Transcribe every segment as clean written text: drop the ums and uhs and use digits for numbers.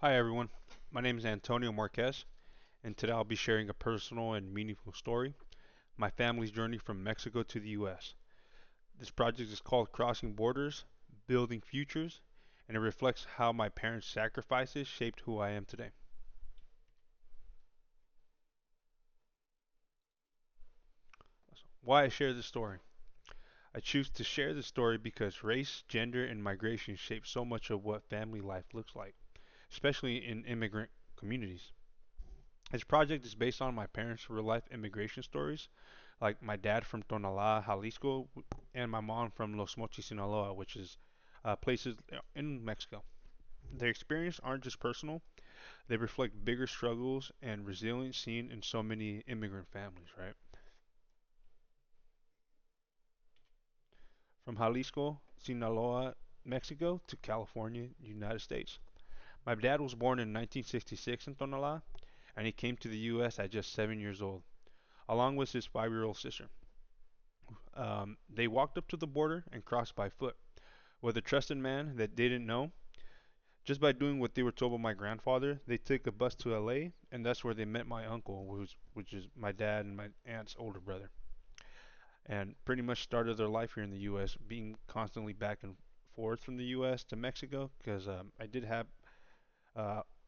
Hi everyone, my name is Antonio Marquez, and today I'll be sharing a personal and meaningful story, my family's journey from Mexico to the US. This project is called Crossing Borders, Building Futures, and it reflects how my parents' sacrifices shaped who I am today. Why I share this story? I choose to share this story because race, gender, and migration shape so much of what family life looks like, especially in immigrant communities. This project is based on my parents' real life immigration stories, like my dad from Tonalá, Jalisco, and my mom from Los Mochis, Sinaloa, which is places in Mexico. Their experiences aren't just personal, they reflect bigger struggles and resilience seen in so many immigrant families, right? From Jalisco, Sinaloa, Mexico to California, United States. My dad was born in 1966 in Tonalá, and he came to the U.S. at just 7 years old, along with his 5-year-old sister. They walked up to the border and crossed by foot with a trusted man that they didn't know. Just by doing what they were told by my grandfather, they took a bus to LA, and that's where they met my uncle, which is my dad and my aunt's older brother, and pretty much started their life here in the U.S., being constantly back and forth from the U.S. to Mexico, because I did have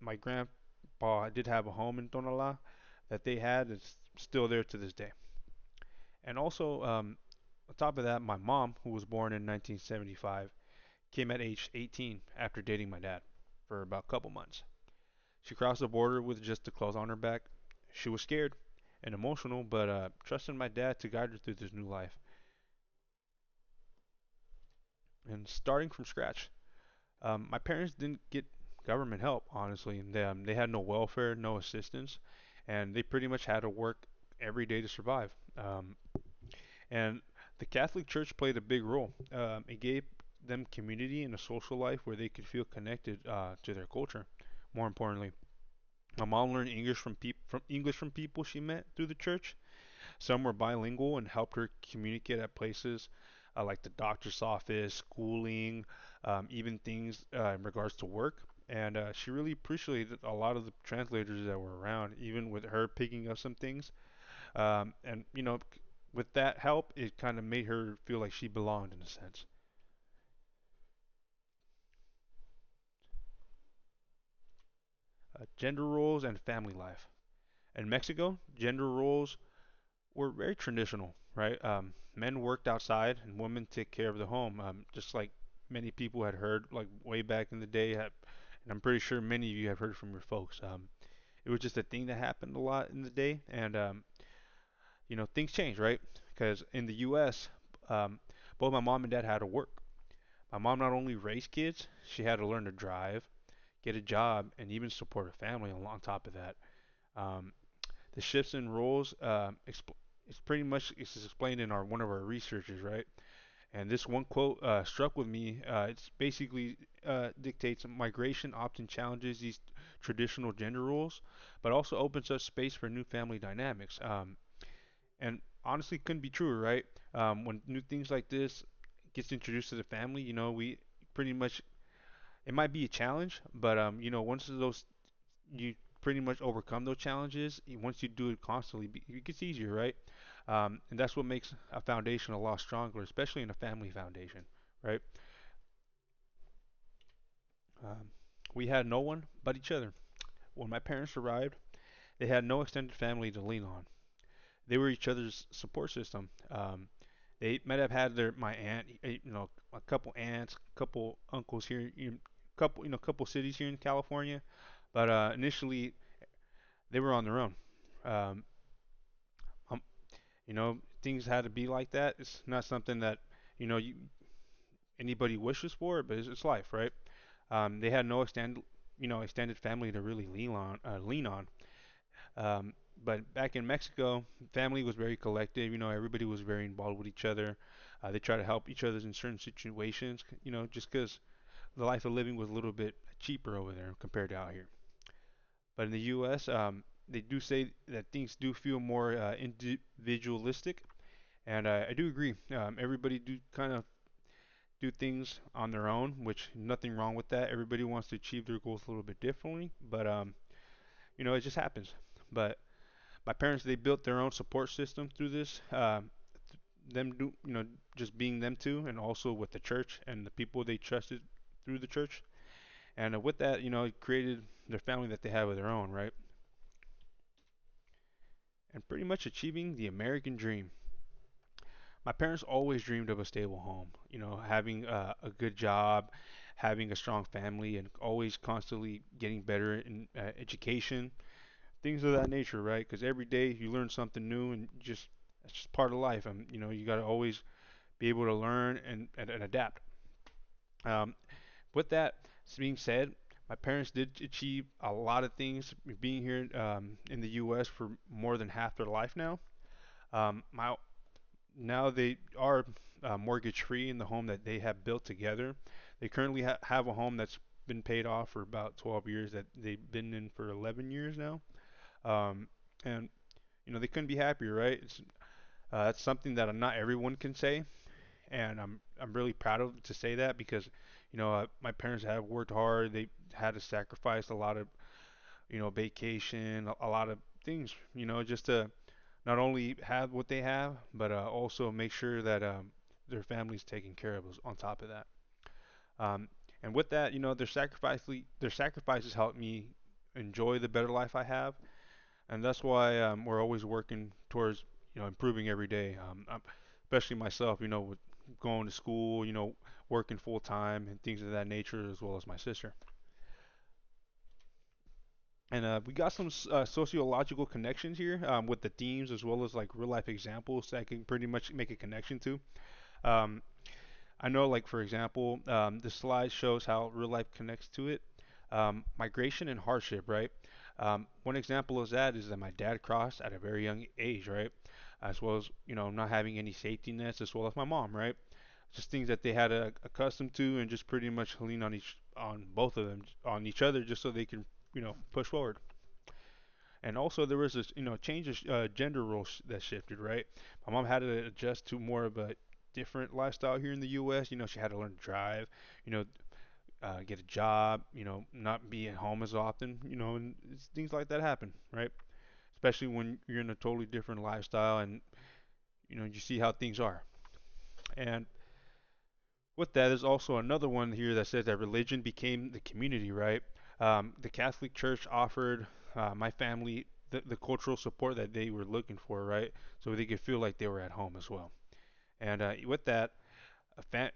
my grandpa did have a home in Tonalá that they had. It's still there to this day. And also, on top of that, my mom, who was born in 1975, came at age 18 after dating my dad for about a couple months. She crossed the border with just the clothes on her back. She was scared and emotional, but trusted my dad to guide her through this new life. And starting from scratch, my parents didn't get government help, honestly. They had no welfare, no assistance, and they pretty much had to work every day to survive. And the Catholic Church played a big role. It gave them community and a social life where they could feel connected to their culture. More importantly, my mom learned English from people she met through the church. Some were bilingual and helped her communicate at places like the doctor's office, schooling, even things in regards to work. And she really appreciated a lot of the translators that were around, even with her picking up some things. And with that help, it kind of made her feel like she belonged in a sense. Gender roles and family life. In Mexico, gender roles were very traditional, right? Men worked outside and women take care of the home. Just like many people had heard, like way back in the day, and I'm pretty sure many of you have heard from your folks. It was just a thing that happened a lot in the day, and things changed, right? Because in the U.S., both my mom and dad had to work. My mom not only raised kids, she had to learn to drive, get a job, and even support a family on top of that. Um, the shifts in roles, it's pretty much it's explained in our one of our researchers, right? And this one quote struck with me. It's basically dictates migration often challenges these traditional gender roles, but also opens up space for new family dynamics. And honestly, couldn't be truer, right? When new things like this gets introduced to the family, we pretty much it might be a challenge, but once those you pretty much overcome those challenges. Once you do it constantly, it gets easier, right? And that's what makes a foundation a lot stronger, especially in a family foundation, right? Um, we had no one but each other. When my parents arrived, they had no extended family to lean on. They were each other's support system. They might have had my aunt, a couple aunts, a couple uncles here, couple cities here in California, but initially they were on their own. Um, things had to be like that. It's not something that anybody wishes for, but it's life, right? They had no extended family to really lean on. Um, but back in Mexico, family was very collective. Everybody was very involved with each other. They try to help each other in certain situations. Just because the life of living was a little bit cheaper over there compared to out here. But in the U.S., they do say that things do feel more individualistic. And I do agree. Everybody do kind of do things on their own, which nothing wrong with that. Everybody wants to achieve their goals a little bit differently, but it just happens. But my parents, they built their own support system through this. Them do, just being them too, and also with the church and the people they trusted through the church. And with that, it created their family that they have of their own, right? And pretty much achieving the American dream. My parents always dreamed of a stable home, having a good job, having a strong family, and always constantly getting better in education, things of that nature, right? Because every day you learn something new, and just that's just part of life. And you got to always be able to learn and adapt. Um, with that being said, my parents did achieve a lot of things being here in the U.S. for more than half their life now. My Now they are mortgage free in the home that they have built together. They currently have a home that's been paid off for about 12 years that they've been in for 11 years now. Um, and they couldn't be happier, right? That's something that not everyone can say, and I'm really proud of to say that because my parents have worked hard. They had to sacrifice a lot of vacation, a lot of things, just to not only have what they have, but also make sure that their family's taken care of on top of that. Um, and with that, their sacrifices help me enjoy the better life I have, and that's why we're always working towards improving every day. Especially myself, with going to school, working full time and things of that nature, as well as my sister. And we got some sociological connections here with the themes as well as like real life examples that I can pretty much make a connection to. Um, I know, like for example, this slide shows how real life connects to it. Migration and hardship, right? One example of that is that my dad crossed at a very young age, right? As well as not having any safety nets, as well as my mom, right? Just things that they had accustomed to, and just pretty much lean on both of them, on each other, just so they can push forward. And also there was this change of gender roles that shifted, right? My mom had to adjust to more of a different lifestyle here in the U.S. She had to learn to drive, you know, get a job, not be at home as often, and things like that happen, right? Especially when you're in a totally different lifestyle and you see how things are. And with that, there's also another one here that says that religion became the community, right? The Catholic Church offered my family the cultural support that they were looking for, right? So they could feel like they were at home as well. And with that,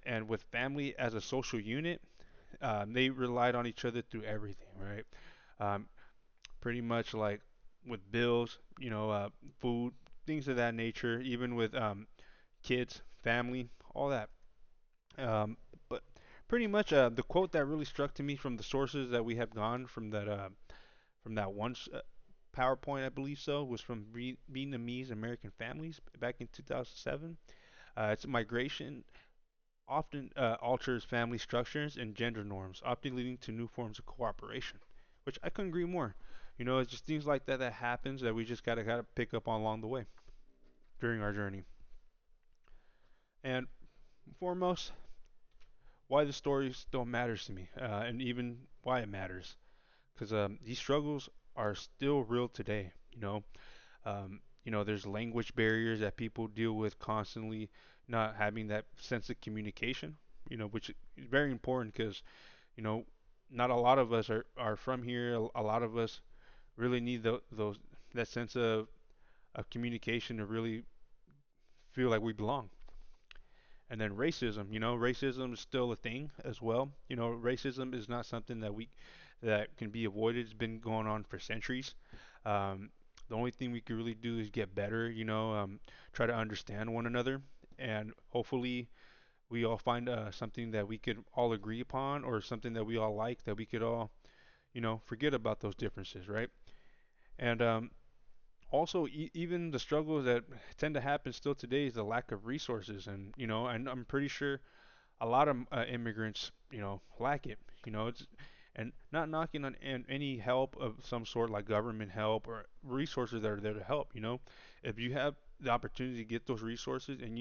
and with family as a social unit, they relied on each other through everything, right? Um, Pretty much like with bills, food, things of that nature, even with kids, family, all that. Um, but pretty much the quote that really struck to me from the sources that we have gone from that one PowerPoint, I believe so, was from Vietnamese American families back in 2007. It's migration often alters family structures and gender norms, often leading to new forms of cooperation, which I couldn't agree more. It's just things like that that happens that we just gotta pick up on along the way during our journey. And foremost, why the story still matters to me, and even why it matters, because these struggles are still real today. There's language barriers that people deal with constantly, not having that sense of communication. Which is very important because you know, not a lot of us are from here. A lot of us really need those that sense of communication to really feel like we belong. And then racism, racism is still a thing as well. Racism is not something that can be avoided. It's been going on for centuries. Um, the only thing we can really do is get better, try to understand one another, and hopefully we all find something that we could all agree upon, or something that we all like, that we could all, forget about those differences, right? And also, even the struggles that tend to happen still today is the lack of resources, and and I'm pretty sure a lot of immigrants, lack it. It's and not knocking on any help of some sort, like government help or resources that are there to help. If you have the opportunity to get those resources, and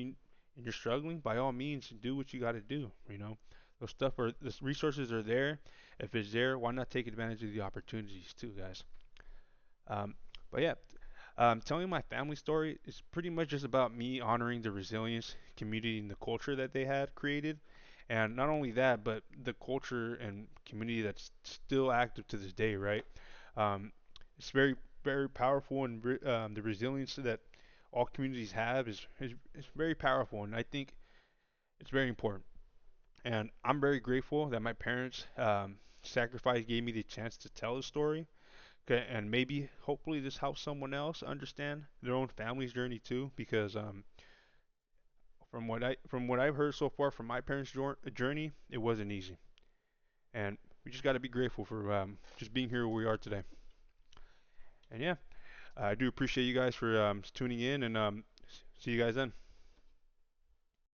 and you're struggling, by all means, do what you got to do. The resources are there. If it's there, why not take advantage of the opportunities too, guys? Um, but yeah, telling my family story is pretty much just about me honoring the resilience, community, and the culture that they had created. And not only that, but the culture and community that's still active to this day, right? Um, it's very, very powerful, and the resilience that all communities have is very powerful, and I think it's very important. And I'm very grateful that my parents sacrificed, gave me the chance to tell the story. Okay, and maybe, hopefully, this helps someone else understand their own family's journey too. Because from what I've heard so far from my parents' journey, it wasn't easy, and we just got to be grateful for just being here where we are today. And yeah, I do appreciate you guys for tuning in, and see you guys then.